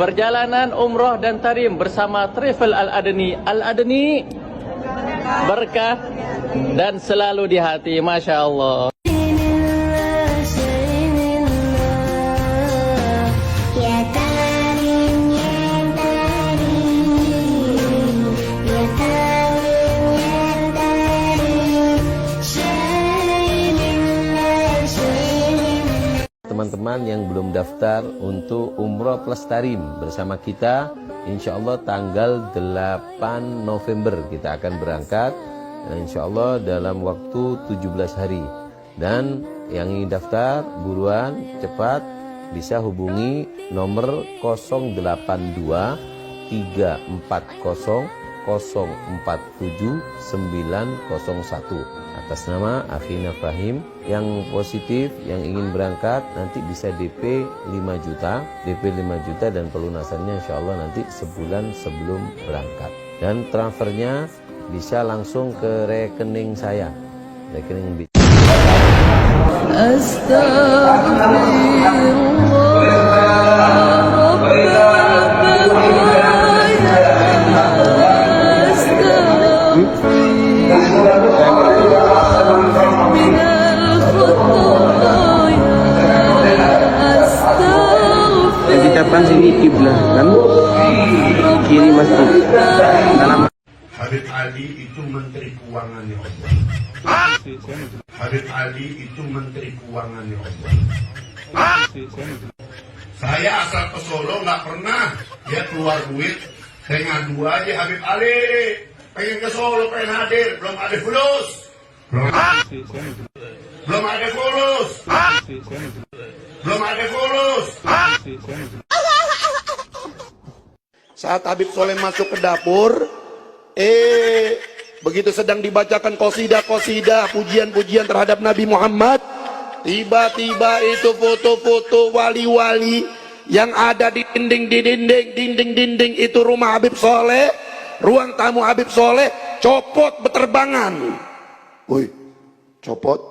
perjalanan umroh dan tarim bersama Travel Al-Adni. Al-Adni berkah dan selalu di hati. Masya Allah. Teman-teman yang belum daftar untuk Umroh Plus Tarim bersama kita, insya Allah tanggal 8 November kita akan berangkat, insya Allah dalam waktu 17 hari. Dan yang ingin daftar, buruan, cepat, bisa hubungi nomor 082 340 047 901 atas nama Akhina Fahim. Yang positif, yang ingin berangkat nanti bisa DP 5 juta, DP 5 juta dan pelunasannya insya Allah nanti sebulan sebelum berangkat. Dan transfernya bisa langsung ke rekening saya, rekening Depan sini kiblat kan, kiri masjid. Dalam Habib Ali itu menteri keuangan ya Allah. Habib Ali itu menteri keuangan ya Allah. Saya asal ke Solo nggak pernah dia keluar duit. Saya ngadu aja Habib Ali, pengen ke Solo, pengen hadir, belum ada fulus. Belum ada fulus. Belum ada fulus. Saat Habib Soleh masuk ke dapur, begitu sedang dibacakan qasidah-qasidah, pujian-pujian terhadap Nabi Muhammad, tiba-tiba itu foto-foto wali-wali yang ada di dinding itu rumah Habib Soleh, ruang tamu Habib Soleh, copot beterbangan. Woi, copot,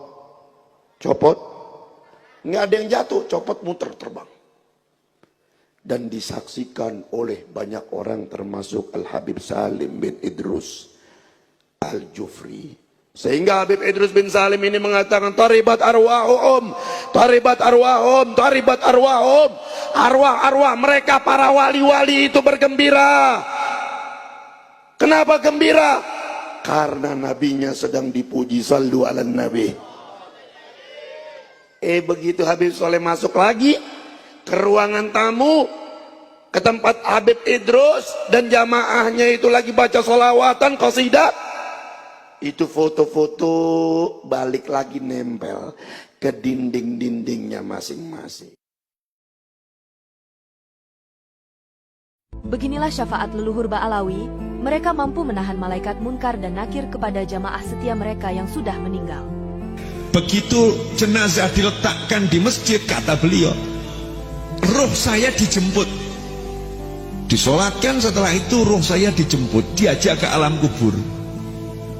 nggak ada yang jatuh, copot muter terbang. Dan disaksikan oleh banyak orang termasuk Al-Habib Salim bin Idrus Al-Jufri. Sehingga Habib Idrus bin Salim ini mengatakan taribat arwahum, taribat arwahum, taribat arwahum. Arwah-arwah mereka para wali-wali itu bergembira. Kenapa gembira? Karena nabinya sedang dipuji, sallu ala nabi. Begitu Habib Soleh masuk lagi ke ruangan tamu, ke tempat Habib Idrus dan jamaahnya itu lagi baca sholawatan, qasidah, itu foto-foto balik lagi nempel ke dinding-dindingnya masing-masing. Beginilah syafaat leluhur Ba'alawi, mereka mampu menahan malaikat munkar dan nakir kepada jamaah setia mereka yang sudah meninggal. Begitu jenazah diletakkan di masjid, kata beliau, roh saya dijemput, disolatkan, setelah itu roh saya dijemput, diajak ke alam kubur.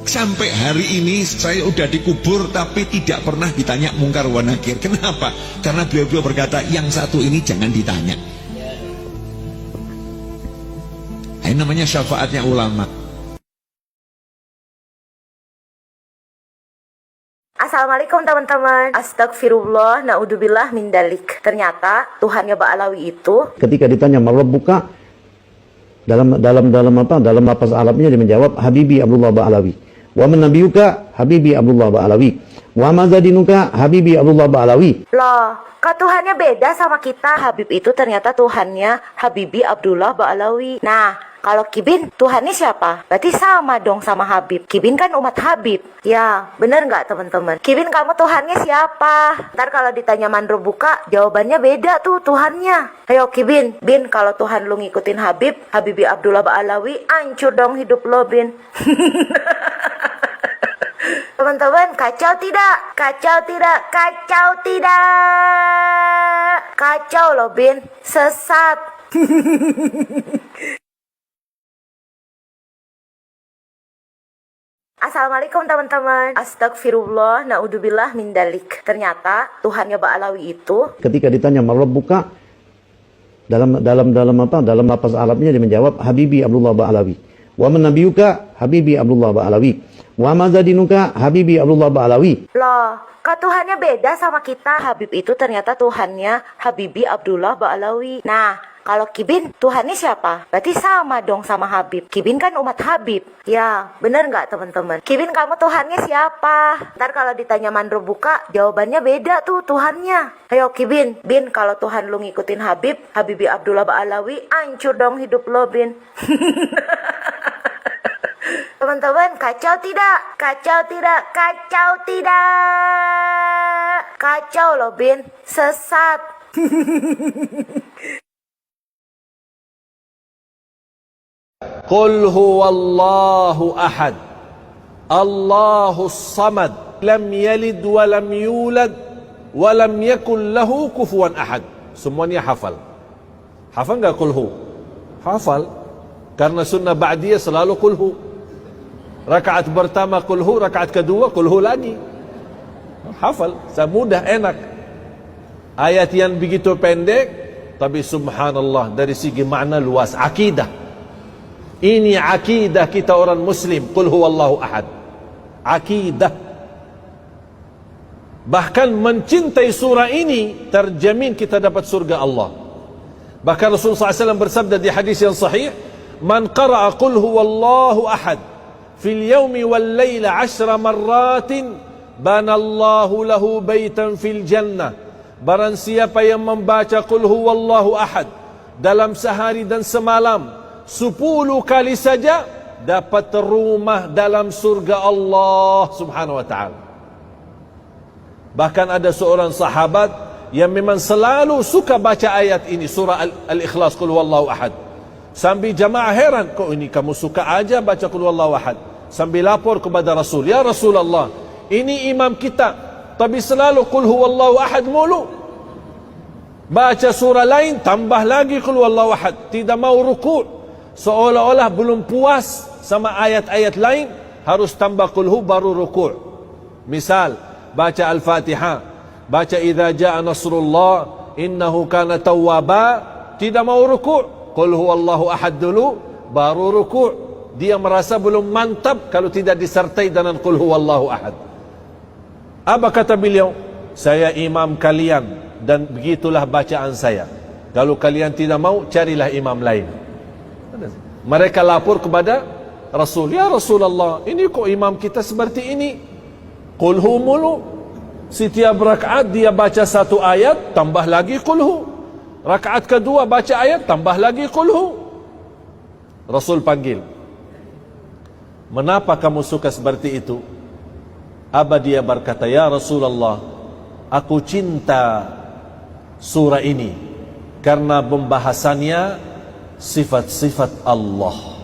Sampai hari ini saya udah dikubur tapi tidak pernah ditanya mungkar wa nakir. Kenapa? Karena beliau berkata, yang satu ini jangan ditanya. Ini namanya syafaatnya ulama. Assalamualaikum teman-teman. Astagfirullah, naudzubillah min dalik. Ternyata Tuhannya Ba'alawi itu ketika ditanya Rabbuka, dalam lapas Arabnya dia menjawab Habibi Abdullah Ba'alawi. Wa man nabiyuka Habibi Abdullah Ba'alawi. Wa ma zadinuka Habibi Abdullah Ba'alawi. loh, kok Tuhannya beda sama kita? Habib itu ternyata Tuhannya Habibi Abdullah Ba'alawi. Nah, kalau Kibin Tuhannya siapa? Berarti sama dong sama Habib. Kibin kan umat Habib. Ya, bener nggak teman-teman? Kibin kamu Tuhannya siapa? Ntar kalau ditanya man rabbuka, jawabannya beda tuh Tuhannya. Ayo Kibin, Bin, kalau Tuhan lu ngikutin Habib, Habibi Abdullah Ba'alawi, hancur dong hidup lo, Bin. Teman-teman, kacau tidak? Kacau tidak? Kacau tidak? Kacau loh, Bin. Sesat. Assalamualaikum teman-teman. Astagfirullah, naudzubillah min dalik. Ternyata Tuhannya Ba'alawi itu ketika ditanya Rabbuka, Dalam lapas Arabnya dia menjawab Habibi Abdullah Ba'alawi. Wa man nabiyuka Habibi Abdullah Ba'alawi. Wa ma zadinuka Habibi Abdullah Ba'alawi. Loh, kok Tuhannya beda sama kita? Habib itu ternyata Tuhannya Habibi Abdullah Ba'alawi. Nah, kalau Kibin, Tuhannya siapa? Berarti sama dong sama Habib. Kibin kan umat Habib. Ya, bener nggak teman-teman? Kibin, kamu Tuhannya siapa? Ntar kalau ditanya Mandro buka, jawabannya beda tuh Tuhannya. Ayo Kibin, Bin, kalau Tuhan lu ngikutin Habib, Habibi Abdullah Ba'alawi, hancur dong hidup lo, Bin. Teman-teman, kacau tidak? Kacau tidak? Kacau tidak? Kacau loh, Bin. Sesat. Qul huwallahu ahad, Allahus samad, lam yalid wa lam yulad wa lam yakul lahu kufuwan ahad. Semuanya hafal. Hafal enggak qul hu? Hafal. Karena sunnah ba'diyah selalu qul hu. Rakaat pertama qul hu, rakaat kedua qul hu lagi. Hafal, mudah, enak. Ayat yang begitu pendek, tapi subhanallah dari segi makna luas. Akidah. Ini akidah kita orang muslim. Qul huwallahu ahad. Akidah. Bahkan mencintai surah ini terjamin kita dapat surga Allah. Bahkan Rasulullah SAW bersabda di hadis yang sahih, man qara'a qul huwallahu ahad fil yawmi wal layla 10 marratin banallahu lahu baitan fil jannah. Barang siapa yang membaca qul huwallahu ahad dalam sehari dan semalam 10 kali saja, dapat rumah dalam surga Allah subhanahu wa ta'ala. Bahkan ada seorang sahabat yang memang selalu suka baca ayat ini, surah Al-Ikhlas, qul huwallahu ahad. Sambil jamaah heran, kok ini kamu suka aja baca qul huwallahu ahad. Sambil lapor kepada Rasul, ya Rasulullah, ini imam kita, tapi selalu qul huwallahu ahad mulu. Baca surah lain, tambah lagi qul huwallahu ahad. Tidak mau ruku'. Seolah-olah belum puas sama ayat-ayat lain, harus tambah qul hu baru ruku'. Misal, baca Al-Fatihah, baca idza jaa nasrullah innahu kana tawwaba, tidak mau ruku', qul huwallahu ahad dulu baru ruku'. Dia merasa belum mantap kalau tidak disertai dengan qul huwallahu ahad. Apa kata beliau? Saya imam kalian dan begitulah bacaan saya. Kalau kalian tidak mau, carilah imam lain. Mereka lapor kepada Rasul, ya Rasulullah, ini kok imam kita seperti ini, qul hu mulu. Setiap rakaat dia baca satu ayat, tambah lagi qul hu. Rakaat kedua baca ayat, tambah lagi qul hu. Rasul panggil, kenapa kamu suka seperti itu? Dia berkata, ya Rasulullah, aku cinta surah ini karena pembahasannya sifat-sifat Allah.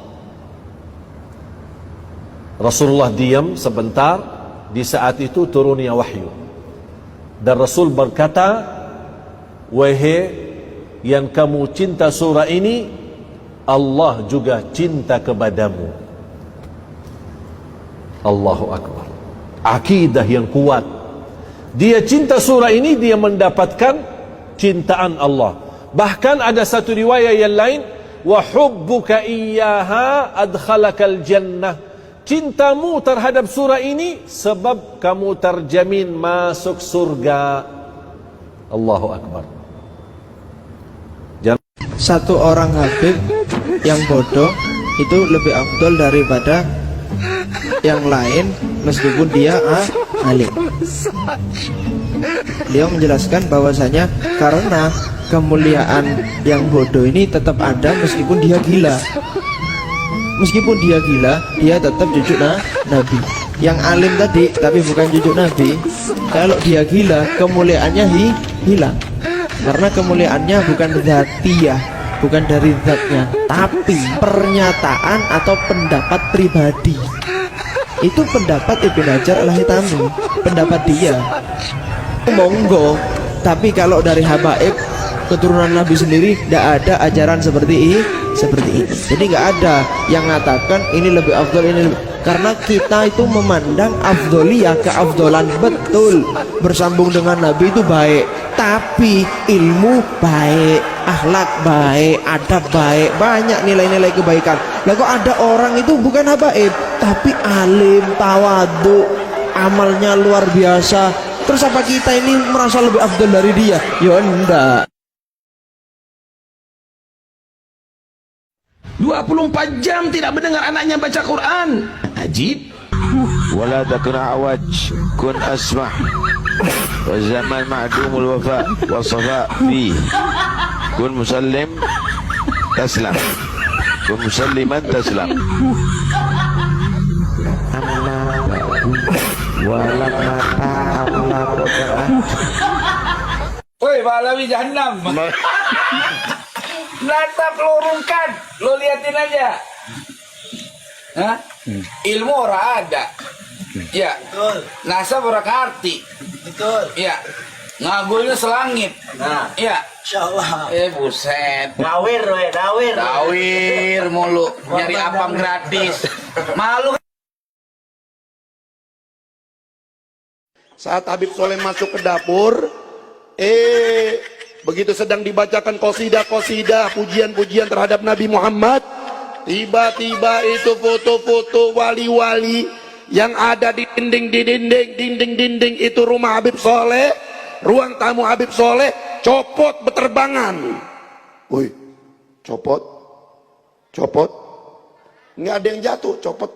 Rasulullah diam sebentar. Di saat itu turunnya wahyu, dan Rasul berkata, wahai yang kamu cinta surah ini, Allah juga cinta kepadamu. Allahu Akbar. Akidah yang kuat. Dia cinta surah ini, dia mendapatkan cintaan Allah. Bahkan ada satu riwayat yang lain, wa hubbuka iyyaha adkhalakal jannah. Cintamu terhadap surah ini sebab kamu terjamin masuk surga. Allahu Akbar. Satu orang habib yang bodoh itu lebih afdol daripada yang lain meskipun dia alim. Beliau menjelaskan bahwasanya karena kemuliaan yang bodoh ini tetap ada meskipun dia gila. Meskipun dia gila, dia tetap cucu Nabi. Yang alim tadi tapi bukan cucu Nabi, kalau dia gila, kemuliaannya hilang. Karena kemuliaannya bukan dzatiyah, bukan dari zatnya, tapi pernyataan atau pendapat pribadi. Itu pendapat Ibn Hajar Al-Haytami, pendapat dia. Monggo, tapi kalau dari habaib keturunan Nabi sendiri tidak ada ajaran seperti ini. Jadi nggak ada yang mengatakan ini lebih afdol, ini lebih, karena kita itu memandang afdoliyah, keafdolan betul. Bersambung dengan Nabi itu baik, tapi ilmu baik. akhlak baik, adab baik, banyak nilai-nilai kebaikan. Lah kok ada orang itu bukan habaib, tapi alim, tawadhu, amalnya luar biasa. Terus apa kita ini merasa lebih afdal dari dia? Ya enggak. 24 jam tidak mendengar anaknya baca Quran. Ajib. Wala takun awaj, kun asmah. Wa zaman ma'dumul wafa wa safa fi. Kun musallim taslam. Kun musalliman taslam. Wala mata Allah. Woi, Balawi Jahannam. Natap lo rungkat, lo liatin aja. Hah? Ilmu ora ada. Ya. Betul. Nasab ora karti. Betul. Ya. Ngagulnya selangit. Nah. Ya. Insyaallah. Buset. Nawir we, nawir. Nawir mulu, nyari apam gratis. Malu. Saat Habib Soleh masuk ke dapur, begitu sedang dibacakan qasidah-qasidah, pujian-pujian terhadap Nabi Muhammad, tiba-tiba itu foto-foto wali-wali yang ada di dinding itu rumah Habib Soleh, ruang tamu Habib Soleh, copot beterbangan. Woi, copot, nggak ada yang jatuh, copot.